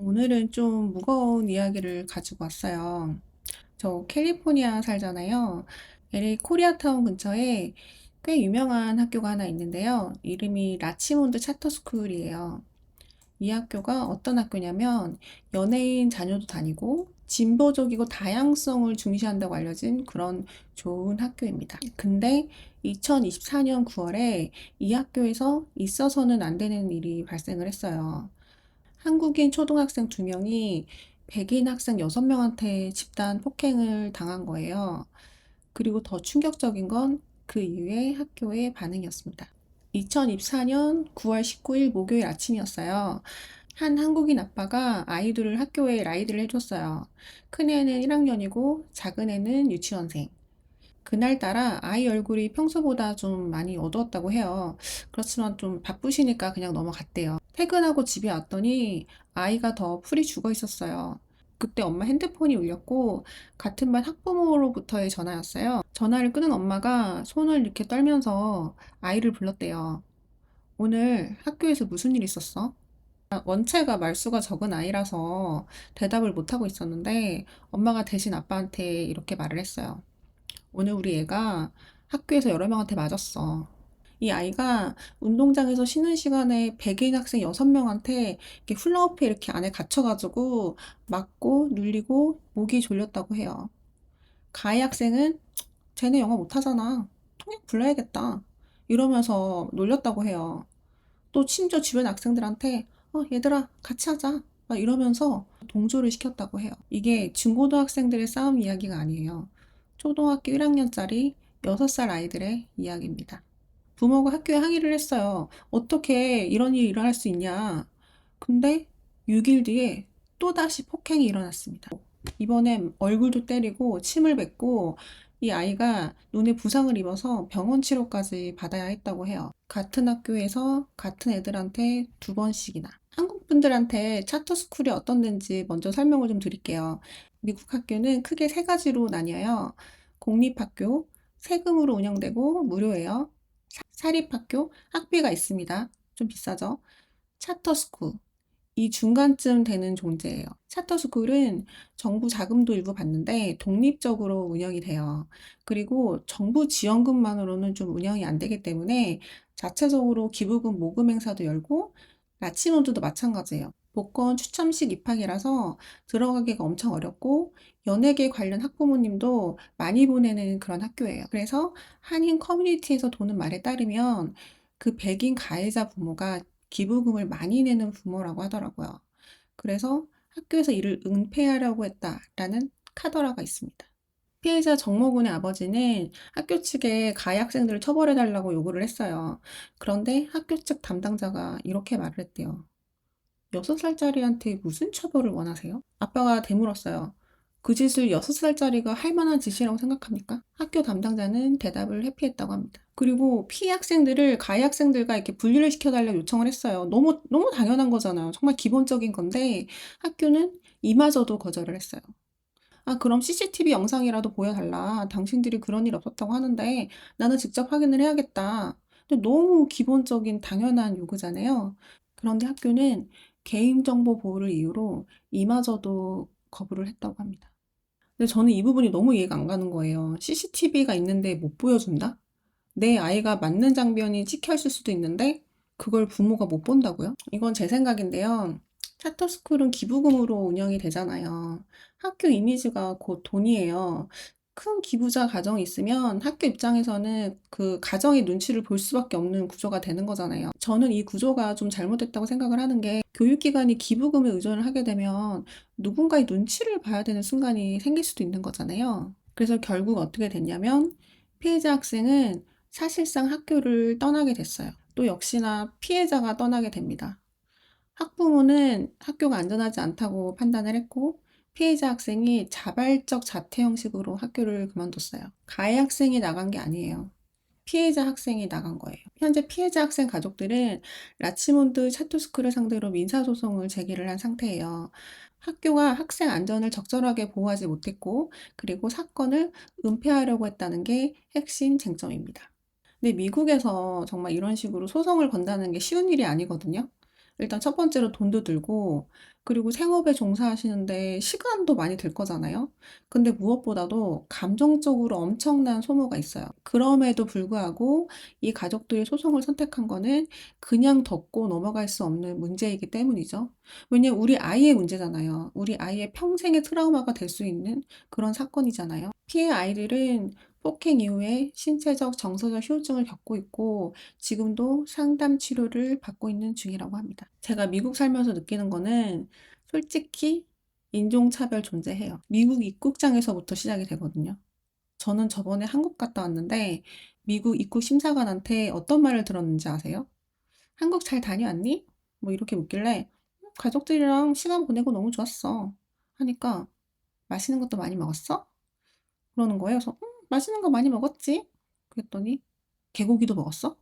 오늘은 좀 무거운 이야기를 가지고 왔어요. 저 캘리포니아 살잖아요. LA 코리아타운 근처에 꽤 유명한 학교가 하나 있는데요. 이름이 라치몬드 차터스쿨이에요. 이 학교가 어떤 학교냐면 연예인 자녀도 다니고 진보적이고 다양성을 중시한다고 알려진 그런 좋은 학교입니다. 근데 2024년 9월에 이 학교에서 있어서는 안 되는 일이 발생을 했어요. 한국인 초등학생 2명이 백인 학생 6명한테 집단 폭행을 당한 거예요. 그리고 더 충격적인 건 그 이후에 학교의 반응이었습니다. 2024년 9월 19일 목요일 아침이었어요. 한 한국인 아빠가 아이들을 학교에 라이드를 해줬어요. 큰애는 1학년이고 작은애는 유치원생. 그날따라 아이 얼굴이 평소보다 좀 많이 어두웠다고 해요. 그렇지만 좀 바쁘시니까 그냥 넘어갔대요. 퇴근하고 집에 왔더니 아이가 더 풀이 죽어 있었어요. 그때 엄마 핸드폰이 울렸고 같은 반 학부모로부터의 전화였어요. 전화를 끊은 엄마가 손을 이렇게 떨면서 아이를 불렀대요. 오늘 학교에서 무슨 일 있었어? 원체가 말수가 적은 아이라서 대답을 못하고 있었는데 엄마가 대신 아빠한테 이렇게 말을 했어요. 오늘 우리 애가 학교에서 여러 명한테 맞았어. 이 아이가 운동장에서 쉬는 시간에 백인 학생 6명한테 이렇게 훌라후프에 이렇게 안에 갇혀가지고 맞고 눌리고 목이 졸렸다고 해요. 가해 학생은 쟤네 영어 못하잖아. 통역 불러야겠다. 이러면서 놀렸다고 해요. 또 심지어 주변 학생들한테 얘들아 같이 하자. 막 이러면서 동조를 시켰다고 해요. 이게 중고등학생들의 싸움 이야기가 아니에요. 초등학교 1학년짜리 6살 아이들의 이야기입니다. 부모가 학교에 항의를 했어요. 어떻게 이런 일이 일어날 수 있냐. 근데 6일 뒤에 또다시 폭행이 일어났습니다. 이번엔 얼굴도 때리고 침을 뱉고 이 아이가 눈에 부상을 입어서 병원 치료까지 받아야 했다고 해요. 같은 학교에서 같은 애들한테 2번씩이나. 한국 분들한테 차터스쿨이 어떤 데인지 먼저 설명을 좀 드릴게요. 미국 학교는 크게 3가지로 나뉘어요. 공립학교, 세금으로 운영되고 무료예요. 사립학교, 학비가 있습니다. 좀 비싸죠? 차터스쿨, 이 중간쯤 되는 존재예요. 차터스쿨은 정부 자금도 일부 받는데 독립적으로 운영이 돼요. 그리고 정부 지원금만으로는 좀 운영이 안 되기 때문에 자체적으로 기부금 모금 행사도 열고 라치노드도 마찬가지예요. 복권 추첨식 입학이라서 들어가기가 엄청 어렵고 연예계 관련 학부모님도 많이 보내는 그런 학교예요. 그래서 한인 커뮤니티에서 도는 말에 따르면 그 백인 가해자 부모가 기부금을 많이 내는 부모라고 하더라고요. 그래서 학교에서 이를 은폐하려고 했다라는 카더라가 있습니다. 피해자 정모군의 아버지는 학교 측에 가해 학생들을 처벌해달라고 요구를 했어요. 그런데 학교 측 담당자가 이렇게 말을 했대요. 6살짜리한테 무슨 처벌을 원하세요? 아빠가 되물었어요. 그 짓을 6살짜리가 할 만한 짓이라고 생각합니까? 학교 담당자는 대답을 회피했다고 합니다. 그리고 피해 학생들을 가해 학생들과 이렇게 분리를 시켜달라고 요청을 했어요. 너무 당연한 거잖아요. 정말 기본적인 건데 학교는 이마저도 거절을 했어요. 아, 그럼 CCTV 영상이라도 보여달라. 당신들이 그런 일 없었다고 하는데 나는 직접 확인을 해야겠다. 근데 너무 기본적인 당연한 요구잖아요. 그런데 학교는 개인정보 보호를 이유로 이마저도 거부를 했다고 합니다. 근데 저는 이 부분이 너무 이해가 안 가는 거예요. CCTV가 있는데 못 보여준다? 내 아이가 맞는 장면이 찍혀 있을 수도 있는데 그걸 부모가 못 본다고요? 이건 제 생각인데요. 차터스쿨은 기부금으로 운영이 되잖아요. 학교 이미지가 곧 돈이에요. 큰 기부자 가정이 있으면 학교 입장에서는 그 가정의 눈치를 볼 수밖에 없는 구조가 되는 거잖아요. 저는 이 구조가 좀 잘못됐다고 생각을 하는 게 교육기관이 기부금에 의존을 하게 되면 누군가의 눈치를 봐야 되는 순간이 생길 수도 있는 거잖아요. 그래서 결국 어떻게 됐냐면 피해자 학생은 사실상 학교를 떠나게 됐어요. 또 역시나 피해자가 떠나게 됩니다. 학부모는 학교가 안전하지 않다고 판단을 했고 피해자 학생이 자발적 자퇴 형식으로 학교를 그만뒀어요. 가해 학생이 나간 게 아니에요. 피해자 학생이 나간 거예요. 현재 피해자 학생 가족들은 라치몬드 차토스쿨을 상대로 민사소송을 제기를 한 상태예요. 학교가 학생 안전을 적절하게 보호하지 못했고 그리고 사건을 은폐하려고 했다는 게 핵심 쟁점입니다. 근데 미국에서 정말 이런 식으로 소송을 건다는 게 쉬운 일이 아니거든요. 일단 첫 번째로 돈도 들고, 그리고 생업에 종사하시는데 시간도 많이 들 거잖아요. 근데 무엇보다도 감정적으로 엄청난 소모가 있어요. 그럼에도 불구하고 이 가족들이 소송을 선택한 거는 그냥 덮고 넘어갈 수 없는 문제이기 때문이죠. 왜냐면 우리 아이의 문제잖아요. 우리 아이의 평생의 트라우마가 될 수 있는 그런 사건이잖아요. 피해 아이들은 폭행 이후에 신체적, 정서적 후유증을 겪고 있고 지금도 상담 치료를 받고 있는 중이라고 합니다. 제가 미국 살면서 느끼는 거는 솔직히 인종차별 존재해요. 미국 입국장에서부터 시작이 되거든요. 저는 저번에 한국 갔다 왔는데 미국 입국 심사관한테 어떤 말을 들었는지 아세요? 한국 잘 다녀왔니? 뭐 이렇게 묻길래 가족들이랑 시간 보내고 너무 좋았어. 하니까 맛있는 것도 많이 먹었어? 그러는 거예요. 그래서 맛있는 거 많이 먹었지? 그랬더니 개고기도 먹었어?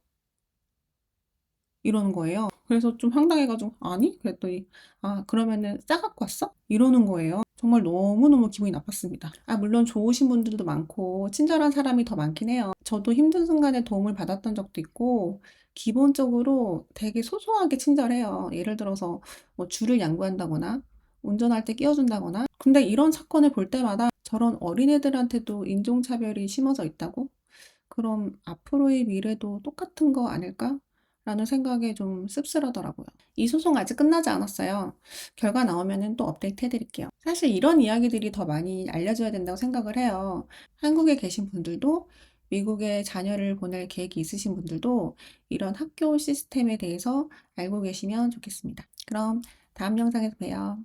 이러는 거예요. 그래서 좀 황당해가지고 아니? 그랬더니 아 그러면은 싸갖고 왔어? 이러는 거예요. 정말 너무너무 기분이 나빴습니다. 아 물론 좋으신 분들도 많고 친절한 사람이 더 많긴 해요. 저도 힘든 순간에 도움을 받았던 적도 있고 기본적으로 되게 소소하게 친절해요. 예를 들어서 뭐 줄을 양보한다거나 운전할 때 끼워준다거나 근데 이런 사건을 볼 때마다 저런 어린애들한테도 인종차별이 심어져 있다고? 그럼 앞으로의 미래도 똑같은 거 아닐까? 라는 생각에 좀 씁쓸하더라고요. 이 소송 아직 끝나지 않았어요. 결과 나오면은 또 업데이트 해드릴게요. 사실 이런 이야기들이 더 많이 알려져야 된다고 생각을 해요. 한국에 계신 분들도 미국에 자녀를 보낼 계획이 있으신 분들도 이런 학교 시스템에 대해서 알고 계시면 좋겠습니다. 그럼 다음 영상에서 봬요.